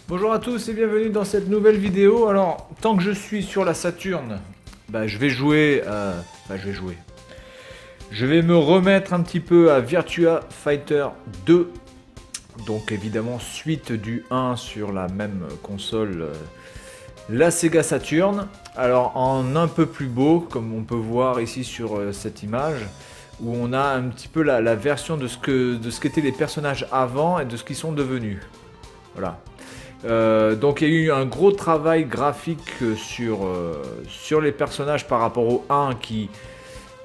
Bonjour à tous et bienvenue dans cette nouvelle vidéo. Alors, tant que je suis sur la Saturn, je vais jouer. Je vais me remettre un petit peu à Virtua Fighter 2. Donc, évidemment, suite du 1 sur la même console, la Sega Saturn. Alors, en un peu plus beau, comme on peut voir ici sur cette image, où on a un petit peu la version de ce qu'étaient les personnages avant et de ce qu'ils sont devenus. Voilà. Donc il y a eu un gros travail graphique sur les personnages par rapport au 1 qui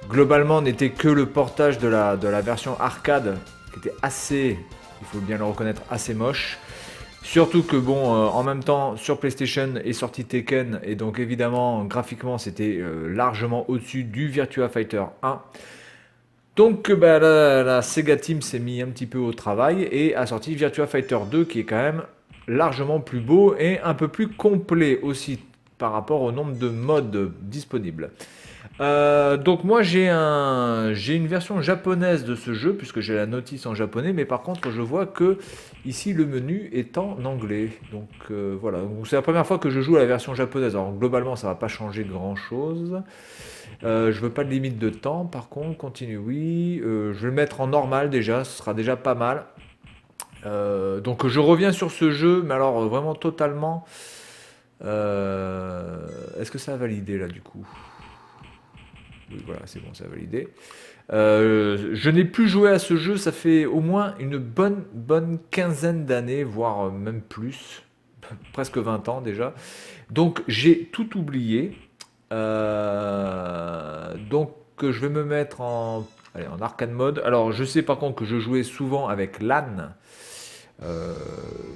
globalement n'était que le portage de la version arcade qui était assez, il faut bien le reconnaître, assez moche. Surtout que bon, en même temps sur PlayStation est sorti Tekken et donc évidemment graphiquement c'était largement au-dessus du Virtua Fighter 1. Donc la Sega Team s'est mis un petit peu au travail et a sorti Virtua Fighter 2 qui est quand même largement plus beau et un peu plus complet aussi par rapport au nombre de modes disponibles. Donc moi j'ai une version japonaise de ce jeu puisque j'ai la notice en japonais, mais par contre je vois que ici le menu est en anglais. Donc voilà, c'est la première fois que je joue à la version japonaise. Alors globalement ça va pas changer grand chose. Je veux pas de limite de temps, par contre, continue, oui. Je vais le mettre en normal déjà, ce sera déjà pas mal. Donc je reviens sur ce jeu, mais alors vraiment totalement. Est-ce que ça a validé là du coup? Oui, voilà, c'est bon, ça a validé. Je n'ai plus joué à ce jeu, ça fait au moins une bonne quinzaine d'années, voire même plus, presque 20 ans déjà. Donc j'ai tout oublié. Donc je vais me mettre en arcade mode. Alors je sais par contre que je jouais souvent avec Lan, euh,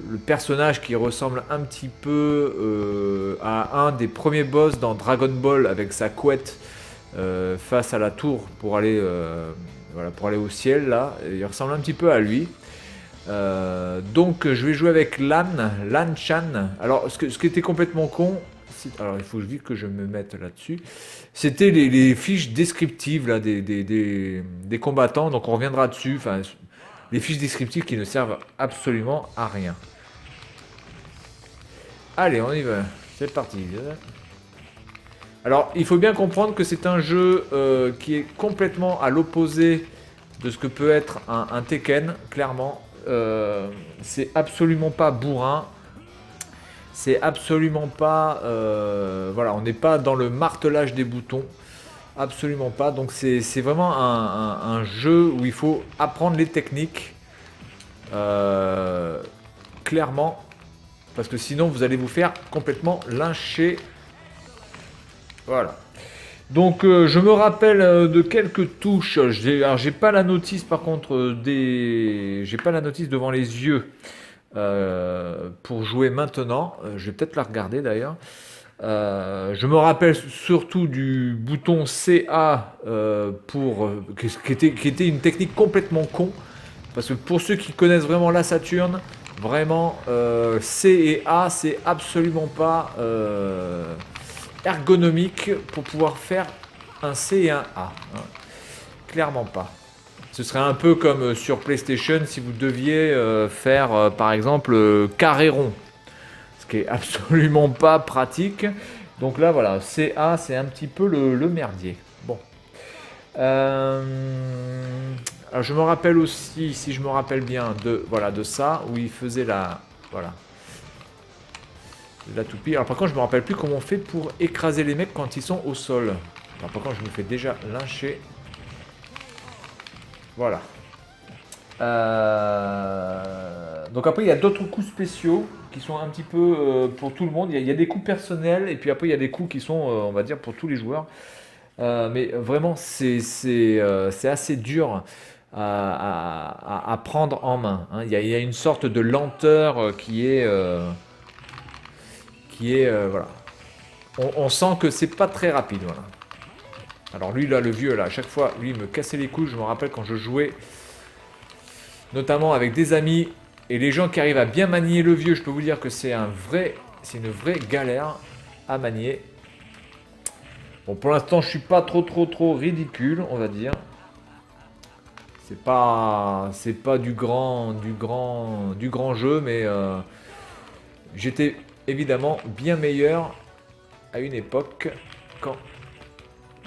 le personnage qui ressemble un petit peu à un des premiers boss dans Dragon Ball avec sa couette face à la tour pour aller au ciel là. Il ressemble un petit peu à lui. Donc je vais jouer avec Lan Chan. Alors ce qui était complètement con, alors il faut vite que je me mette là-dessus. C'était les fiches descriptives là, des combattants, donc on reviendra dessus. Enfin, les fiches descriptives qui ne servent absolument à rien. Allez, on y va. C'est parti. Alors, il faut bien comprendre que c'est un jeu qui est complètement à l'opposé de ce que peut être un Tekken, clairement. C'est absolument pas bourrin. C'est absolument pas... voilà, on n'est pas dans le martelage des boutons. Absolument pas. Donc c'est vraiment un jeu où il faut apprendre les techniques. Clairement. Parce que sinon vous allez vous faire complètement lyncher. Voilà. Donc je me rappelle de quelques touches. Alors j'ai pas la notice par contre j'ai pas la notice devant les yeux pour jouer maintenant. Je vais peut-être la regarder d'ailleurs. Je me rappelle surtout du bouton CA qui était une technique complètement con. Parce que pour ceux qui connaissent vraiment la Saturn, vraiment C et A c'est absolument pas ergonomique pour pouvoir faire un C et un A. Hein. Clairement pas. Ce serait un peu comme sur PlayStation si vous deviez faire par exemple carré rond. Ce qui est absolument pas pratique. Donc là voilà, CA c'est un petit peu le merdier. Bon. Alors je me rappelle aussi, si je me rappelle bien, de ça, où il faisait la toupie. Alors par contre je me rappelle plus comment on fait pour écraser les mecs quand ils sont au sol. Alors par contre je me fais déjà lyncher. Voilà. Donc après il y a d'autres coups spéciaux qui sont un petit peu pour tout le monde. Il y a des coups personnels et puis après il y a des coups qui sont on va dire pour tous les joueurs. Mais vraiment c'est assez dur à prendre en main. Hein. Il y a une sorte de lenteur voilà. On sent que c'est pas très rapide. Voilà. Alors lui là, le vieux là, à chaque fois, lui il me cassait les couilles. Je me rappelle quand je jouais, notamment avec des amis et les gens qui arrivent à bien manier le vieux, je peux vous dire que c'est une vraie galère à manier. Bon, pour l'instant, je suis pas trop ridicule, on va dire. C'est pas du grand jeu, mais J'étais évidemment bien meilleur à une époque quand...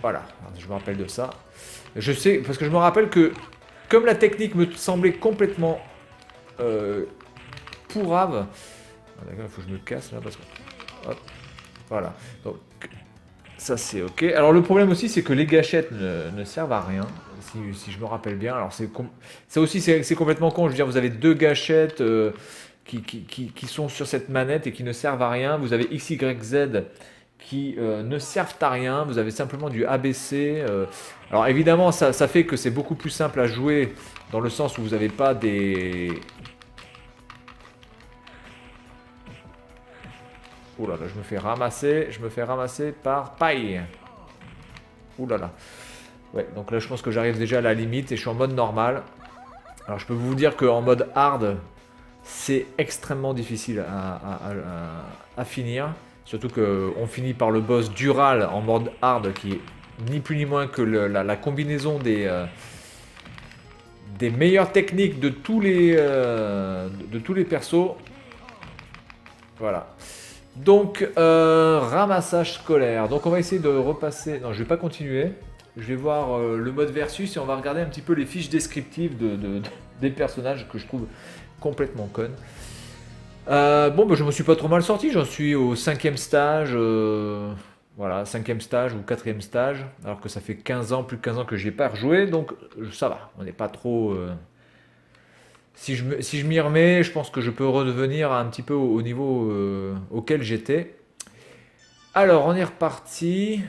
Voilà, je me rappelle de ça. Je sais, parce que je me rappelle que comme la technique me semblait complètement pourrave... Ah, d'accord, il faut que je me casse là parce que... Hop, voilà. Donc, ça c'est ok. Alors le problème aussi c'est que les gâchettes ne servent à rien, si je me rappelle bien. Alors ça aussi c'est complètement con. Je veux dire, vous avez deux gâchettes qui sont sur cette manette et qui ne servent à rien. Vous avez X, Y, Z qui ne servent à rien. Vous avez simplement du ABC. Alors évidemment ça fait que c'est beaucoup plus simple à jouer dans le sens où vous n'avez pas des... Ouh là là, je me fais ramasser par paille. Ouh là là. Ouais, donc là je pense que j'arrive déjà à la limite et je suis en mode normal. Alors je peux vous dire qu'en mode hard, c'est extrêmement difficile à finir. Surtout qu'on finit par le boss Dural en mode hard qui est ni plus ni moins que la combinaison des meilleures techniques de tous les persos. Voilà. Donc, ramassage scolaire. Donc, on va essayer de repasser... Non, je vais pas continuer. Je vais voir le mode versus et on va regarder un petit peu les fiches descriptives des personnages que je trouve complètement connes. Bon, bah, je me suis pas trop mal sorti. J'en suis au 5e stage. Voilà, 5e stage ou 4e stage. Alors que ça fait 15 ans, plus de 15 ans que je n'ai pas rejoué. Donc, ça va. On n'est pas trop... Si je m'y remets, je pense que je peux redevenir un petit peu au niveau auquel j'étais. Alors, on est reparti.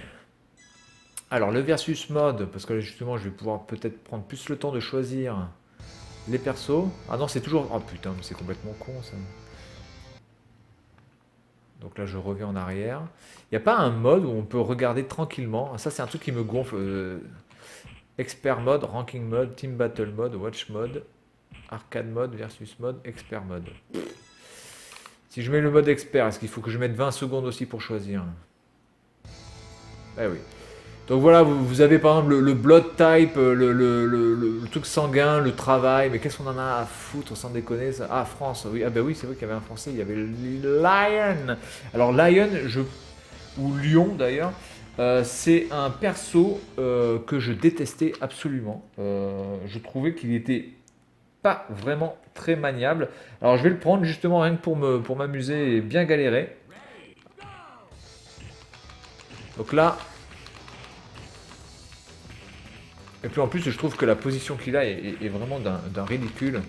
Alors, le versus mode, parce que là, justement, je vais pouvoir peut-être prendre plus le temps de choisir les persos. Ah non, c'est toujours... Oh putain, mais c'est complètement con, ça. Donc là, je reviens en arrière. Il n'y a pas un mode où on peut regarder tranquillement. Ça, c'est un truc qui me gonfle. Expert mode, ranking mode, team battle mode, watch mode. Arcade mode, versus mode, expert mode. Si je mets le mode expert, est-ce qu'il faut que je mette 20 secondes aussi pour choisir? Eh oui. Donc voilà, vous avez par exemple le blood type, le truc sanguin, le travail. Mais qu'est-ce qu'on en a à foutre sans déconner ça? Ah, France, oui. Ah ben oui, c'est vrai qu'il y avait un français, il y avait Lion. Alors Lion, ou Lion d'ailleurs, c'est un perso que je détestais absolument. Je trouvais qu'il était pas vraiment très maniable. Alors je vais le prendre justement rien que pour m'amuser et bien galérer. Donc là... Et puis en plus je trouve que la position qu'il a est vraiment d'un ridicule.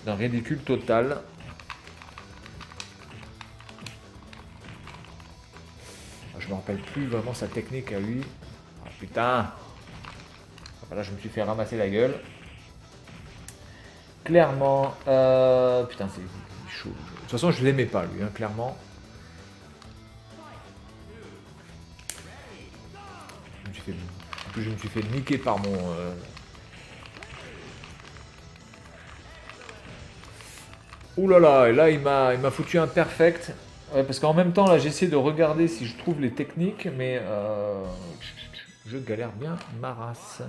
D'un ridicule total. Je me rappelle plus vraiment sa technique à lui. Ah putain. Voilà, je me suis fait ramasser la gueule. Clairement, putain, c'est chaud. De toute façon, je l'aimais pas, lui, hein, clairement. En plus, je me suis fait niquer par mon... Ouh là là, et là, il m'a foutu un perfect. Ouais, parce qu'en même temps, là, j'essaie de regarder si je trouve les techniques, mais je galère bien ma race.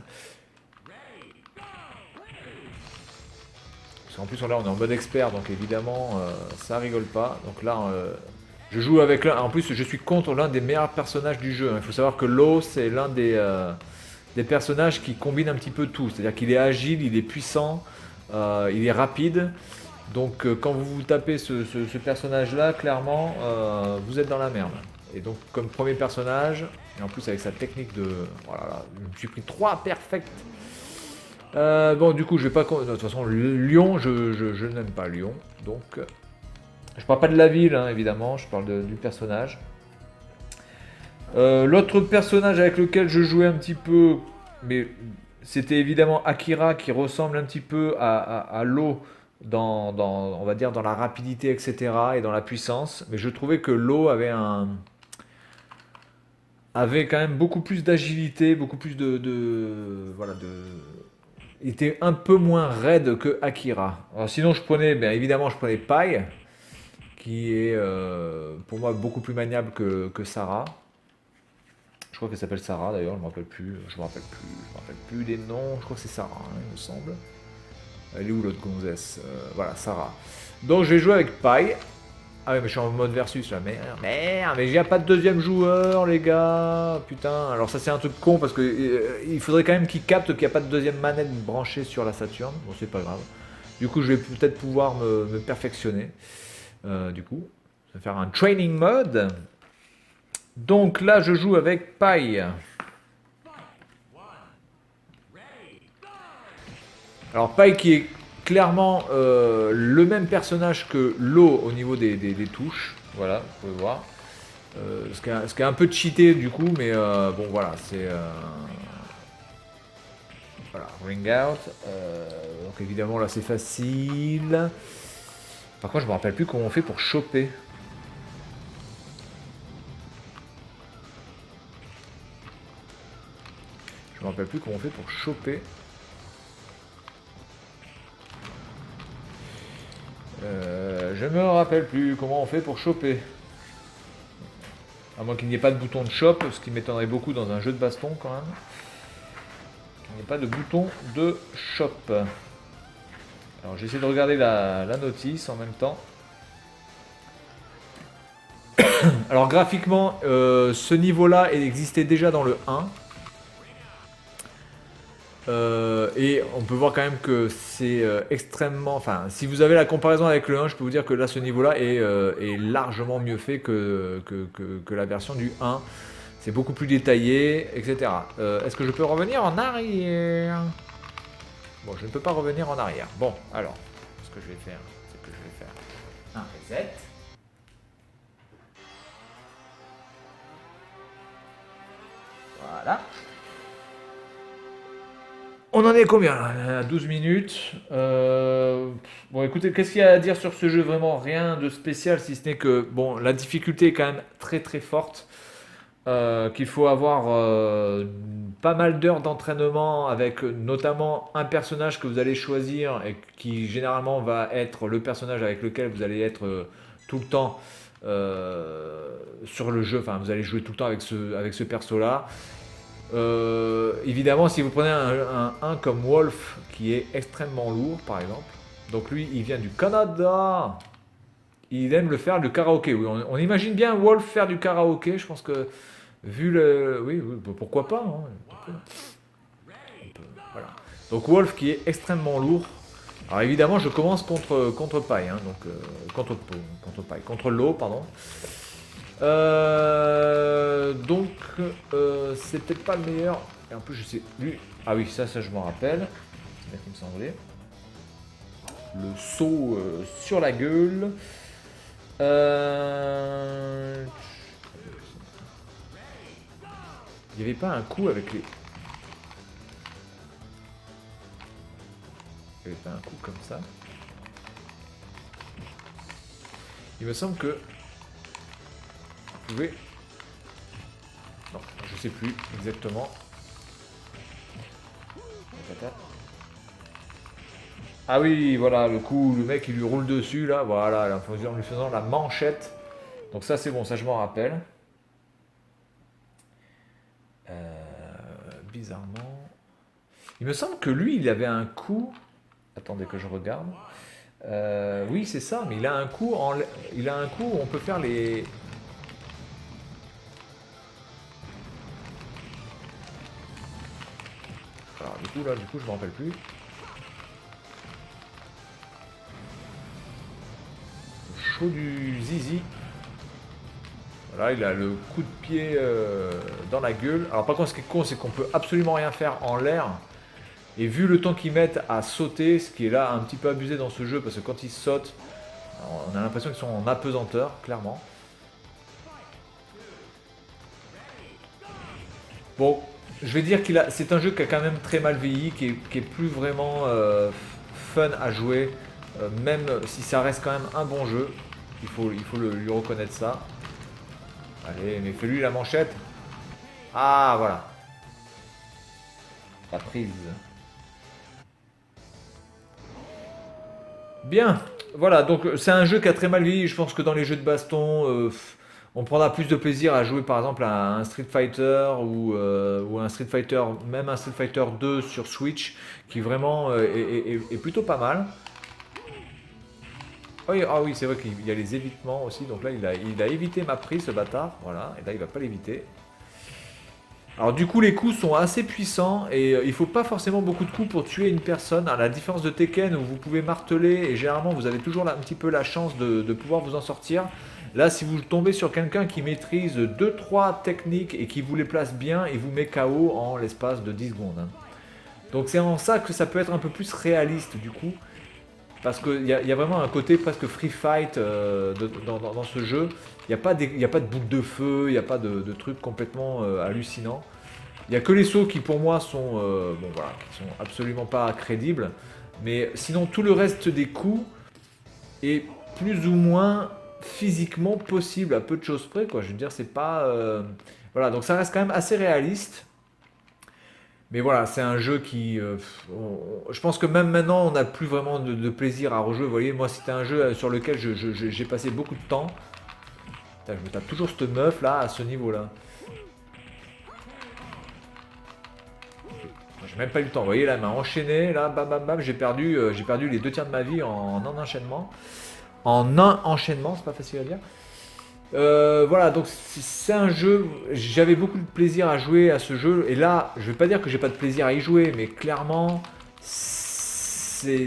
En plus là on est en mode expert donc évidemment ça rigole pas. Donc là je joue avec l'un. En plus je suis contre l'un des meilleurs personnages du jeu. Il faut savoir que Law c'est l'un des personnages qui combine un petit peu tout. C'est-à-dire qu'il est agile, il est puissant, il est rapide. Donc quand vous tapez ce personnage là, clairement vous êtes dans la merde. Et donc comme premier personnage, et en plus avec sa technique de... Voilà, je me suis pris 3 perfects. Bon, du coup, je vais pas... De toute façon, Lyon, je n'aime pas Lyon. Donc, je parle pas de la ville, hein, évidemment. Je parle du personnage. L'autre personnage avec lequel je jouais un petit peu, mais c'était évidemment Akira, qui ressemble un petit peu à Lo on va dire, dans la rapidité, etc. et dans la puissance. Mais je trouvais que Lo avait quand même beaucoup plus d'agilité, beaucoup plus voilà, il était un peu moins raide que Akira. Alors sinon je prenais, bien évidemment je prenais Pai, qui est pour moi beaucoup plus maniable que Sarah. Je crois qu'elle s'appelle Sarah d'ailleurs, je me rappelle plus des noms, je crois que c'est Sarah, hein, il me semble. Elle est où l'autre gonzesse? Voilà, Sarah. Donc je vais jouer avec Pai, Ah ouais, mais je suis en mode versus là. Merde, merde, mais il n'y a pas de deuxième joueur, les gars. Putain. Alors ça c'est un truc con parce que il faudrait quand même qu'il capte qu'il n'y a pas de deuxième manette branchée sur la Saturn. Bon, c'est pas grave. Du coup, je vais peut-être pouvoir me perfectionner. Du coup, je vais faire un training mode. Donc là, je joue avec Pai. Alors Pai qui est clairement le même personnage que Lo au niveau des touches. Voilà, vous pouvez voir. Ce qui est un peu cheaté du coup, mais bon voilà, c'est... Voilà, ring out. Donc évidemment là c'est facile. Par contre je me rappelle plus comment on fait pour choper. Je me rappelle plus comment on fait pour choper. Je me rappelle plus comment on fait pour choper. À moins qu'il n'y ait pas de bouton de shop, ce qui m'étonnerait beaucoup dans un jeu de baston quand même. Il n'y a pas de bouton de shop. Alors j'essaie de regarder la notice en même temps. Alors graphiquement, ce niveau-là existait déjà dans le 1. Et on peut voir quand même que c'est extrêmement... Enfin, si vous avez la comparaison avec le 1, je peux vous dire que là, ce niveau-là est largement mieux fait que la version du 1. C'est beaucoup plus détaillé, etc. Est-ce que je peux revenir en arrière? Bon, je ne peux pas revenir en arrière. Bon, alors, ce que je vais faire, c'est que je vais faire un reset. Voilà. On en est combien là? À 12 minutes. Bon, écoutez, qu'est-ce qu'il y a à dire sur ce jeu? Vraiment rien de spécial, si ce n'est que bon, la difficulté est quand même très très forte. Qu'il faut avoir pas mal d'heures d'entraînement avec notamment un personnage que vous allez choisir et qui généralement va être le personnage avec lequel vous allez être tout le temps sur le jeu. Enfin, vous allez jouer tout le temps avec ce perso-là. Évidemment, si vous prenez un comme Wolf qui est extrêmement lourd, par exemple, donc lui, il vient du Canada. Il aime le faire du karaoké. Oui, on imagine bien Wolf faire du karaoké. Je pense que vu le, oui, pourquoi pas. Hein, voilà. Donc Wolf qui est extrêmement lourd. Alors évidemment, je commence contre Pai, hein, donc contre Pai, contre Lo, pardon. Donc c'est peut-être pas le meilleur. Et en plus je sais lui. Ah oui, ça je m'en rappelle. C'est bien qu'il me semblait. Le saut sur la gueule. Il n'y avait pas un coup avec les. Il n'y avait pas un coup comme ça. Il me semble que. Vous pouvez. Non, je sais plus exactement. Ah oui, voilà, le coup, le mec il lui roule dessus là, voilà, en lui faisant la manchette. Donc ça c'est bon, ça je m'en rappelle. Bizarrement. Il me semble que lui il avait un coup. Attendez que je regarde. Oui c'est ça, mais il a un coup où on peut faire les. Alors du coup je m'en rappelle plus. Chaud du zizi. Voilà, il a le coup de pied dans la gueule. Alors par contre ce qui est con c'est qu'on peut absolument rien faire en l'air. Et vu le temps qu'ils mettent à sauter, ce qui est là un petit peu abusé dans ce jeu, parce que quand ils sautent, on a l'impression qu'ils sont en apesanteur, clairement. Bon, je vais dire c'est un jeu qui a quand même très mal vieilli, qui est plus vraiment fun à jouer, même si ça reste quand même un bon jeu. Il faut lui reconnaître ça. Allez, mais fais-lui la manchette. Ah, voilà. La prise. Bien, voilà, donc c'est un jeu qui a très mal vieilli. Je pense que dans les jeux de baston, on prendra plus de plaisir à jouer par exemple à un Street Fighter ou un Street Fighter, même un Street Fighter 2 sur Switch, qui vraiment est plutôt pas mal. Oui, ah oui, c'est vrai qu'il y a les évitements aussi. Donc là, il a évité ma prise, ce bâtard. Voilà, et là, il va pas l'éviter. Alors du coup, les coups sont assez puissants et il faut pas forcément beaucoup de coups pour tuer une personne. À la différence de Tekken où vous pouvez marteler et généralement vous avez toujours un petit peu la chance de pouvoir vous en sortir. Là, si vous tombez sur quelqu'un qui maîtrise deux trois techniques et qui vous les place bien, il vous met KO en l'espace de 10 secondes, hein. Donc c'est en ça que ça peut être un peu plus réaliste du coup. Parce qu'il y a vraiment un côté presque free fight dans ce jeu. Il y a pas de boule de feu, il n'y a pas de trucs complètement hallucinants. Il n'y a que les sauts qui pour moi sont, bon, voilà, qui sont absolument pas crédibles. Mais sinon tout le reste des coups est plus ou moins physiquement possible à peu de choses près, quoi. Je veux dire, c'est pas... Voilà, donc ça reste quand même assez réaliste. Mais voilà, c'est un jeu qui... je pense que même maintenant, on n'a plus vraiment de plaisir à rejouer. Vous voyez, moi, c'était un jeu sur lequel j'ai passé beaucoup de temps. Putain, je me tape toujours cette meuf là, à ce niveau-là. J'ai même pas eu le temps. Vous voyez, là, elle m'a enchaîné. Là, bam, bam, bam. J'ai perdu les deux tiers de ma vie en un enchaînement. En un enchaînement, c'est pas facile à dire. Voilà, donc c'est un jeu, j'avais beaucoup de plaisir à jouer à ce jeu, et là, je vais pas dire que j'ai pas de plaisir à y jouer, mais clairement, c'est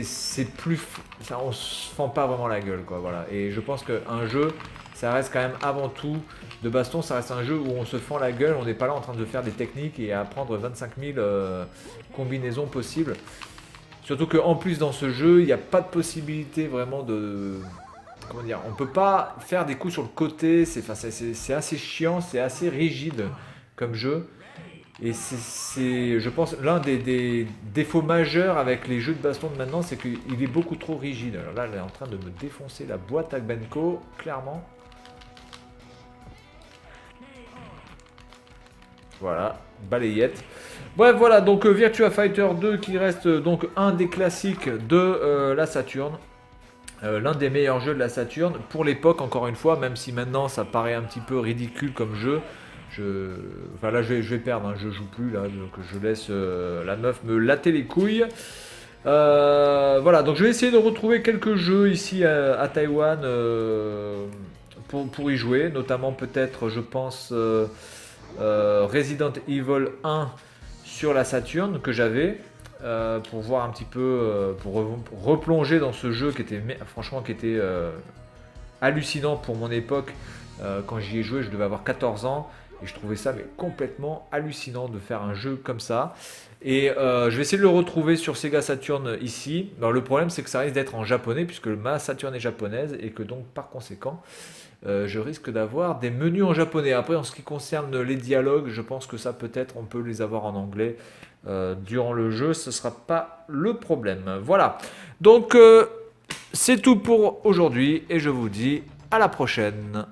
plus, ça, on se fend pas vraiment la gueule, quoi, voilà. Et je pense qu'un jeu, ça reste quand même avant tout de baston, ça reste un jeu où on se fend la gueule, on n'est pas là en train de faire des techniques et apprendre 25 000 combinaisons possibles. Surtout qu'en plus dans ce jeu, il n'y a pas de possibilité vraiment de... Comment dire, on peut pas faire des coups sur le côté, c'est assez chiant, c'est assez rigide comme jeu. Et c'est, je pense, l'un des défauts majeurs avec les jeux de baston de maintenant, c'est qu'il est beaucoup trop rigide. Alors là, elle est en train de me défoncer la boîte à Benko, clairement. Voilà, balayette. Bref, voilà, donc Virtua Fighter 2 qui reste donc un des classiques de la Saturn. L'un des meilleurs jeux de la Saturn pour l'époque, encore une fois, même si maintenant ça paraît un petit peu ridicule comme jeu. Enfin là je vais perdre, hein, je joue plus là, donc je laisse la meuf me latter les couilles. Voilà, donc je vais essayer de retrouver quelques jeux ici à Taïwan pour y jouer, notamment peut-être, je pense, Resident Evil 1 sur la Saturn que j'avais. Pour voir un petit peu, pour replonger dans ce jeu qui était franchement qui était hallucinant pour mon époque. Quand j'y ai joué, je devais avoir 14 ans et je trouvais ça mais complètement hallucinant de faire un jeu comme ça. Et je vais essayer de le retrouver sur Sega Saturn ici. Alors, le problème c'est que ça risque d'être en japonais puisque ma Saturn est japonaise et que donc par conséquent je risque d'avoir des menus en japonais. Après, en ce qui concerne les dialogues, je pense que ça peut-être on peut les avoir en anglais durant le jeu, ce ne sera pas le problème. Voilà, donc c'est tout pour aujourd'hui et je vous dis à la prochaine.